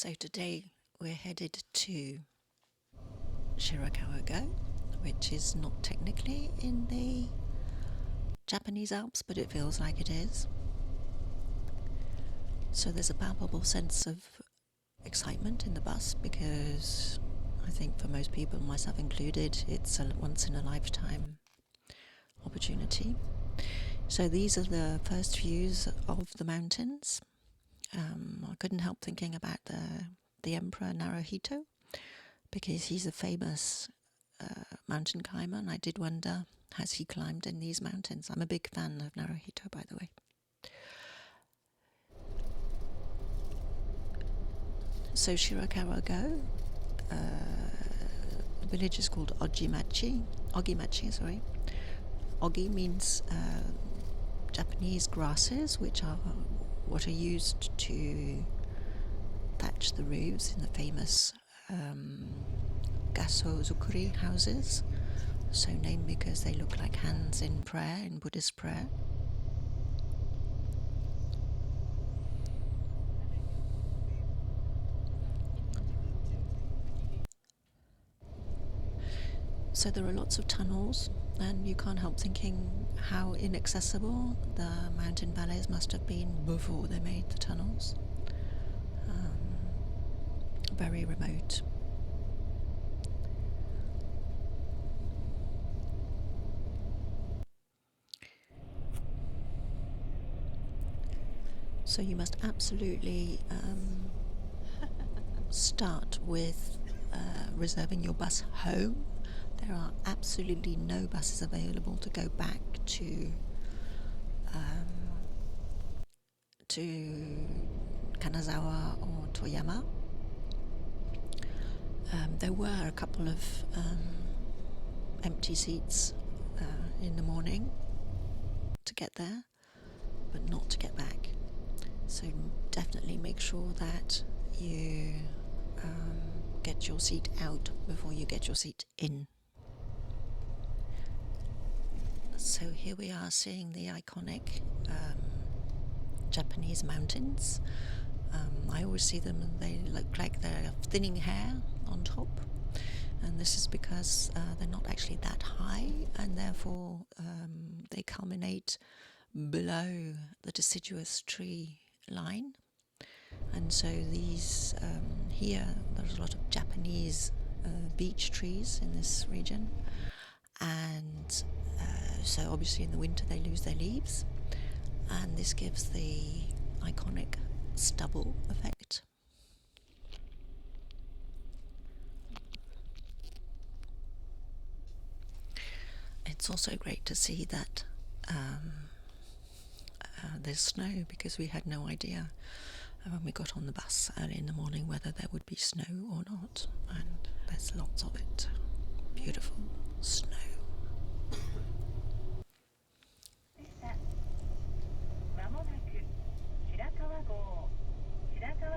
So today we're headed to Shirakawa, which is not technically in the Japanese Alps, but it feels like it is. So there's a palpable sense of excitement in the bus because I think for most people, myself included, it's a once in a lifetime opportunity. So these are the first views of the mountains. I couldn't help thinking about the Emperor Naruhito, because he's a famous mountain climber, and I did wonder, has he climbed in these mountains? I'm a big fan of Naruhito, by the way. So Shirakawa, the village is called Ogimachi, sorry. Ogi means Japanese grasses, which are what are used to thatch the roofs in the famous gaso-zukuri houses, so named because they look like hands in prayer, in Buddhist prayer. So there are lots of tunnels, and you can't help thinking how inaccessible the mountain valleys must have been before they made the tunnels. Very remote. So you must absolutely start with reserving your bus home. There are absolutely no buses available to go back to Kanazawa or Toyama. There were a couple of empty seats in the morning to get there, but not to get back. So definitely make sure that you get your seat out before you get your seat in. So here we are seeing the iconic Japanese mountains. I always see them and they look like they're thinning hair on top, and this is because they're not actually that high, and therefore they culminate below the deciduous tree line. And so these here there's a lot of Japanese beech trees in this region, and so obviously in the winter they lose their leaves, and this gives the iconic stubble effect. It's also great to see that there's snow, because we had no idea when we got on the bus early in the morning whether there would be snow or not, and there's lots of it. Beautiful snow. まもなく白川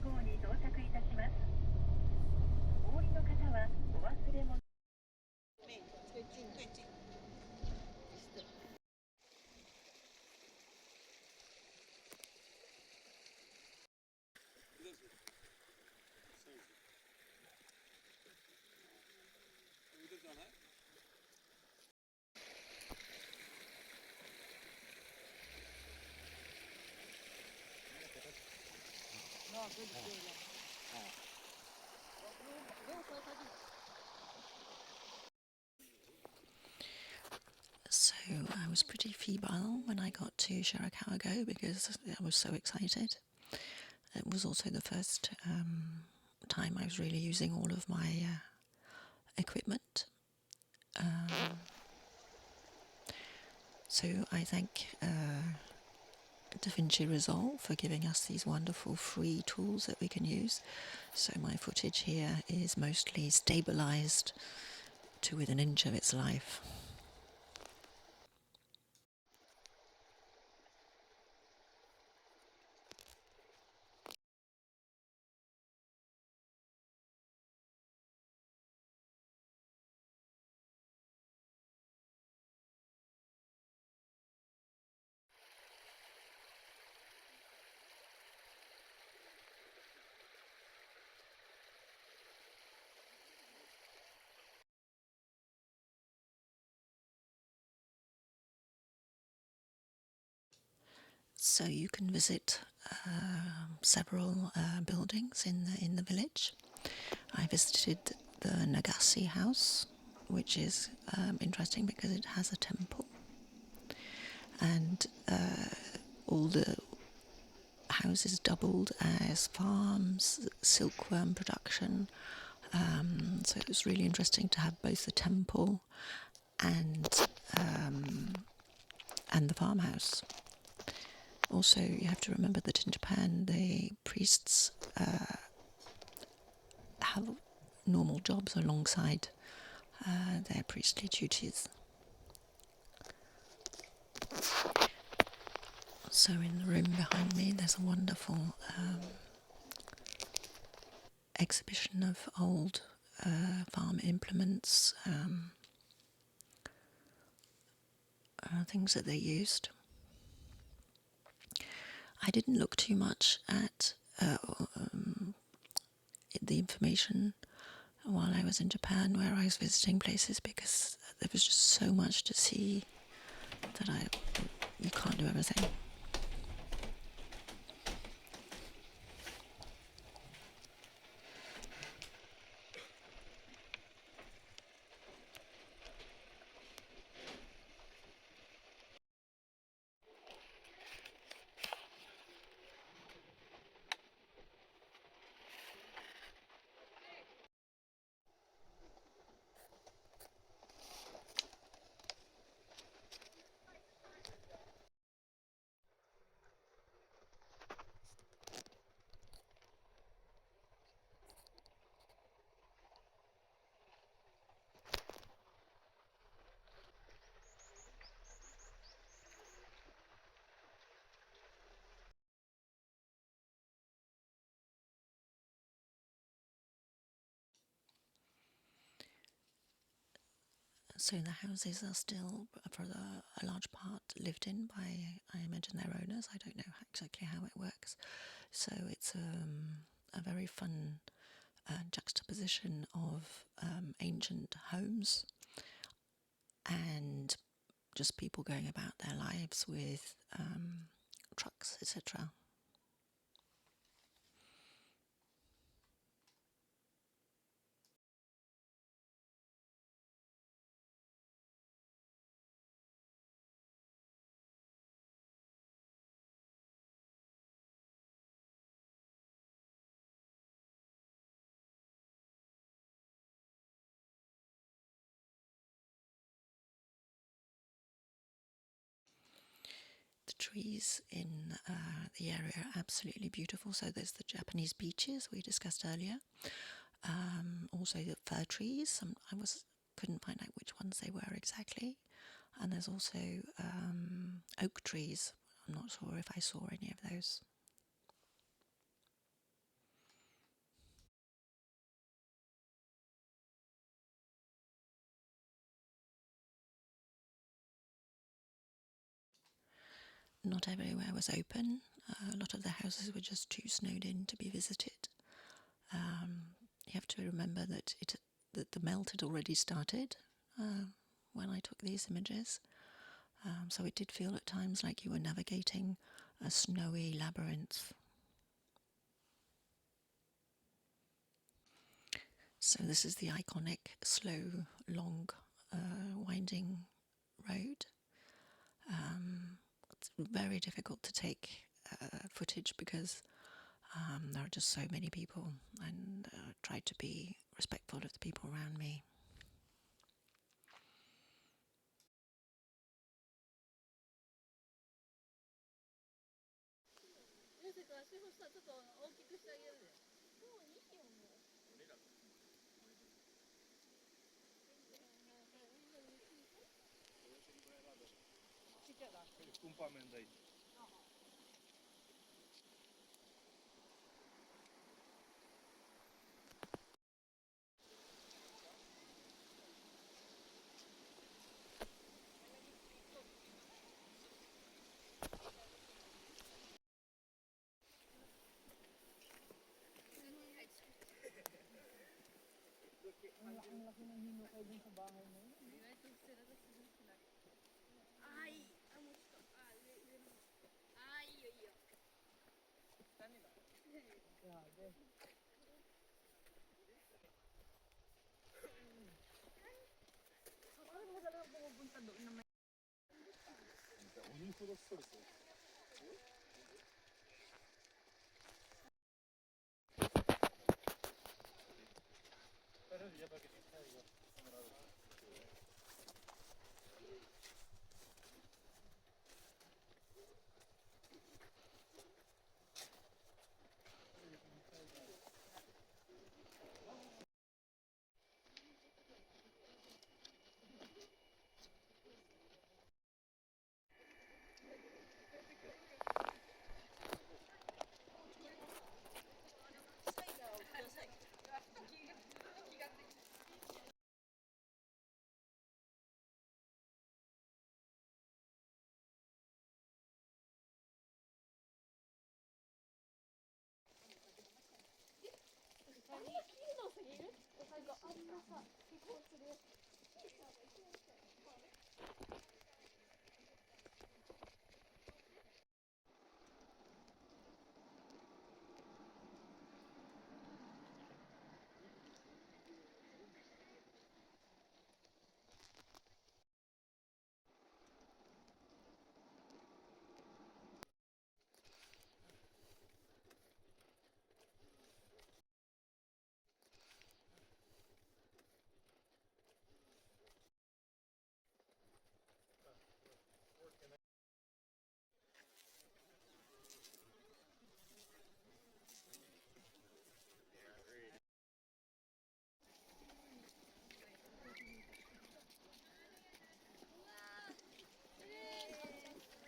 郷に到着いたします。お降りの方はお忘れ物。So I was pretty febrile when I got to Shirakawa because I was so excited. It was also the first time I was really using all of my equipment. So I thank DaVinci Resolve for giving us these wonderful free tools that we can use. So my footage here is mostly stabilized to within an inch of its life. So you can visit several buildings in the village. I visited the Nagase house, which is interesting because it has a temple, and all the houses doubled as farms, silkworm production. So it was really interesting to have both the temple and the farmhouse. Also, you have to remember that in Japan, the priests have normal jobs alongside their priestly duties. So in the room behind me, there's a wonderful exhibition of old farm implements, things that they used. I didn't look too much at the information while I was in Japan, where I was visiting places, because there was just so much to see that you can't do everything. So the houses are still, for a large part, lived in by, I imagine, their owners. I don't know exactly how it works. So it's a very fun juxtaposition of ancient homes and just people going about their lives with trucks, etc. The trees in the area are absolutely beautiful. So there's the Japanese beeches we discussed earlier. Also the fir trees. Couldn't find out which ones they were exactly. And there's also oak trees. I'm not sure if I saw any of those. Not everywhere was open. A lot of the houses were just too snowed in to be visited. You have to remember that the melt had already started when I took these images. So it did feel at times like you were navigating a snowy labyrinth. So this is the iconic, slow, long, winding road. It's very difficult to take footage because there are just so many people, and tried to be respectful of the people around me.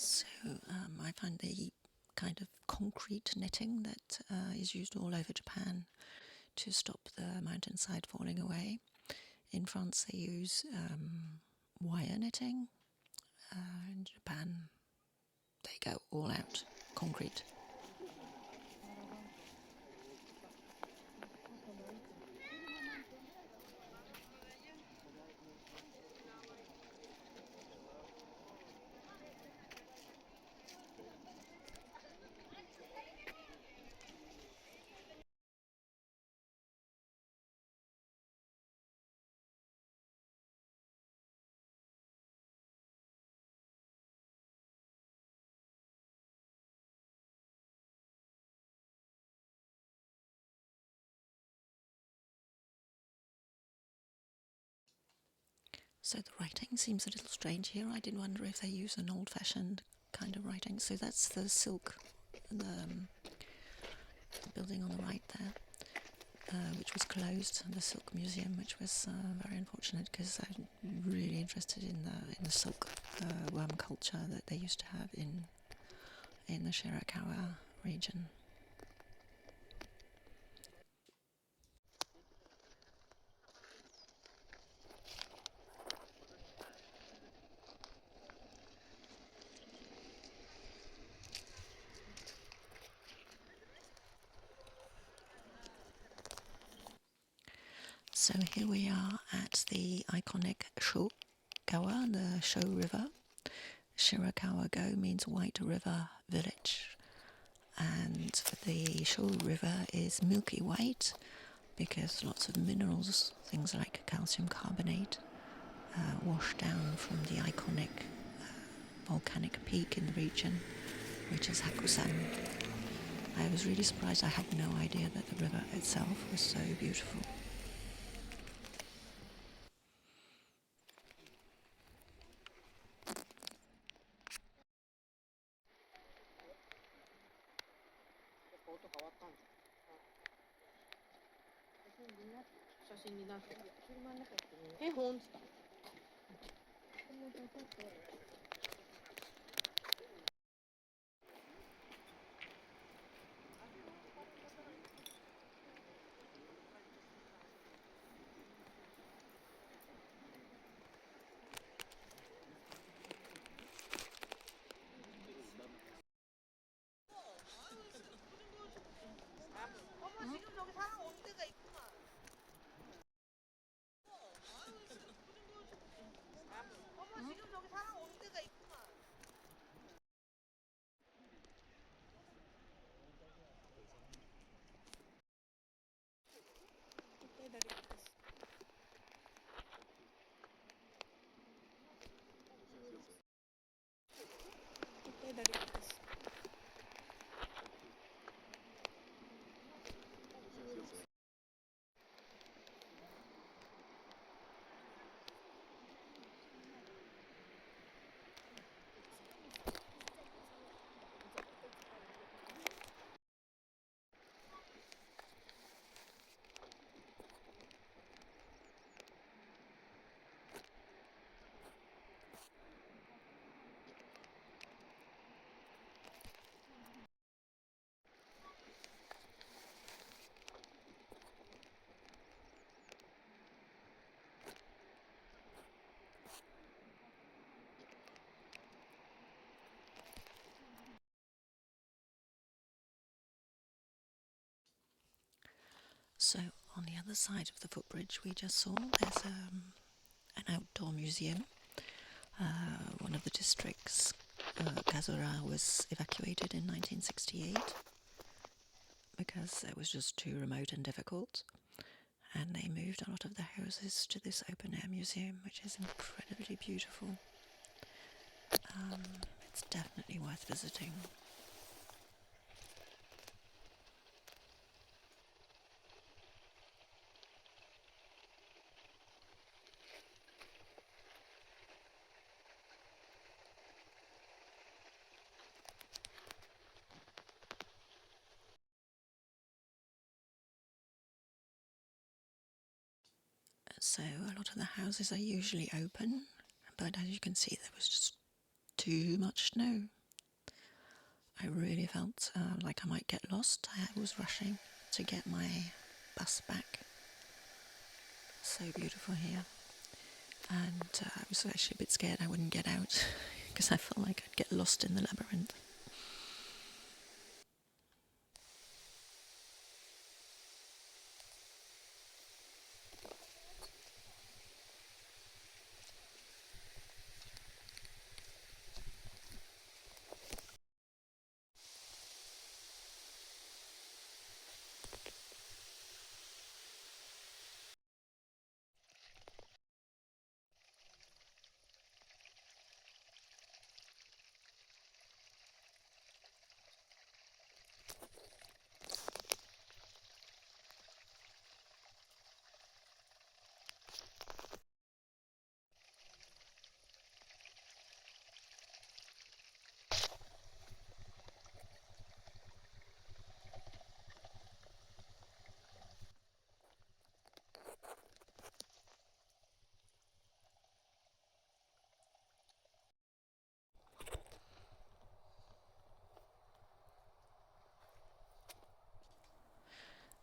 So I find the kind of concrete netting that is used all over Japan to stop the mountainside falling away. In France they use wire netting. In Japan they go all out concrete. So the writing seems a little strange here. I did wonder if they use an old-fashioned kind of writing. So that's the silk, the building on the right there, which was closed, the Silk Museum, which was very unfortunate because I'm really interested in the silk worm culture that they used to have in the Shirakawa region. So here we are at the iconic Shogawa, the Sho River. Shirakawa Go means White River Village. And the Sho River is milky white because lots of minerals, things like calcium carbonate, wash down from the iconic volcanic peak in the region, which is Hakusan. I was really surprised. I had no idea that the river itself was so beautiful. So on the other side of the footbridge we just saw, there's an outdoor museum. One of the districts, Kazura, was evacuated in 1968 because it was just too remote and difficult, and they moved a lot of the houses to this open-air museum, which is incredibly beautiful. It's definitely worth visiting. So a lot of the houses are usually open, but as you can see there was just too much snow. I really felt like I might get lost. I was rushing to get my bus back. So beautiful here. And I was actually a bit scared I wouldn't get out because I felt like I'd get lost in the labyrinth.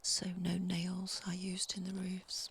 So no nails are used in the roofs.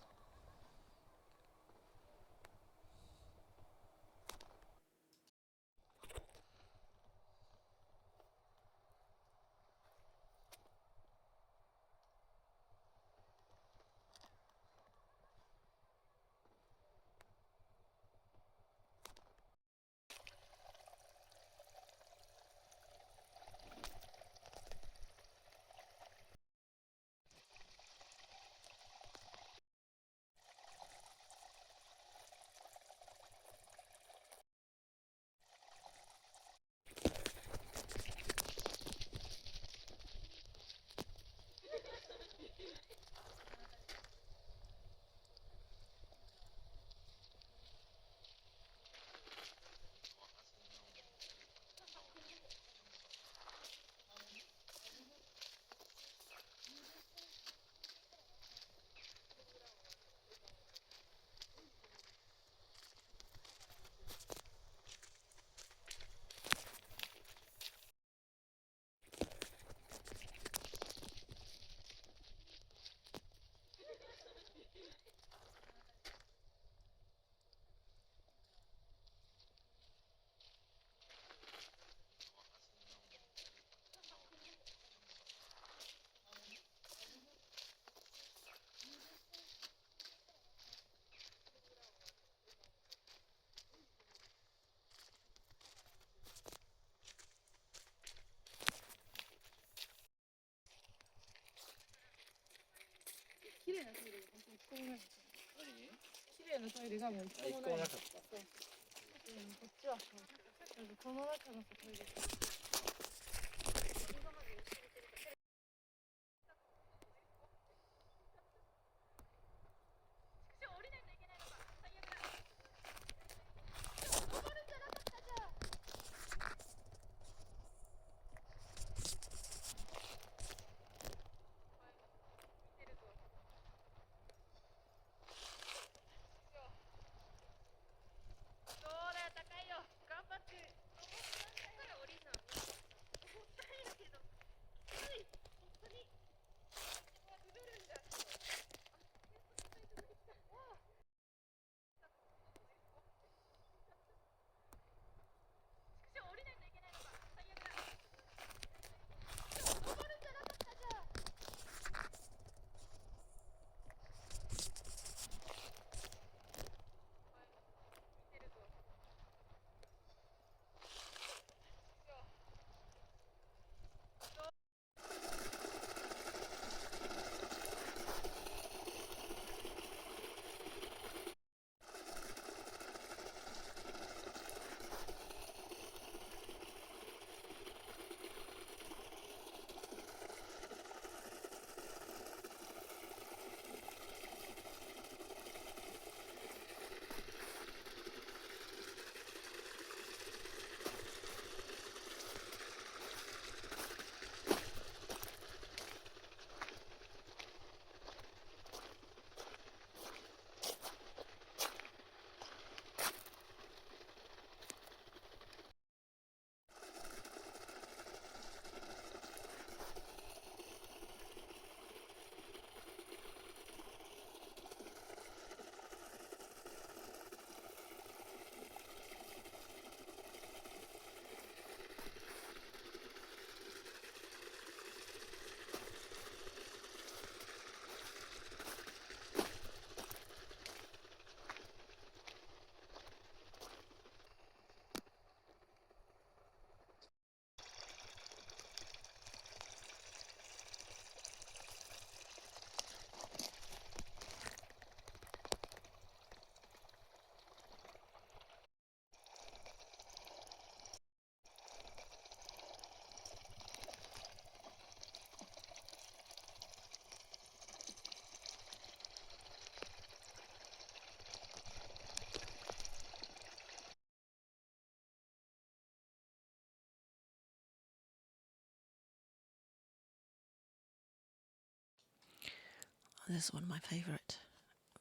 This is one of my favourite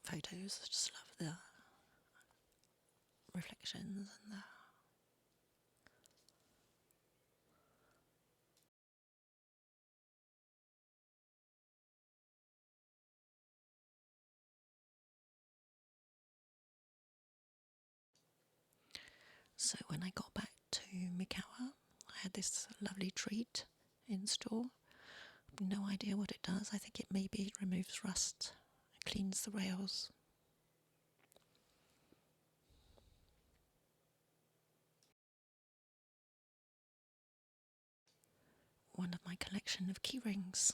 photos. I just love the reflections and the So when I got back to Mikawa, I had this lovely treat in store. No idea what it does. I think it maybe removes rust, cleans the rails. One of my collection of key rings.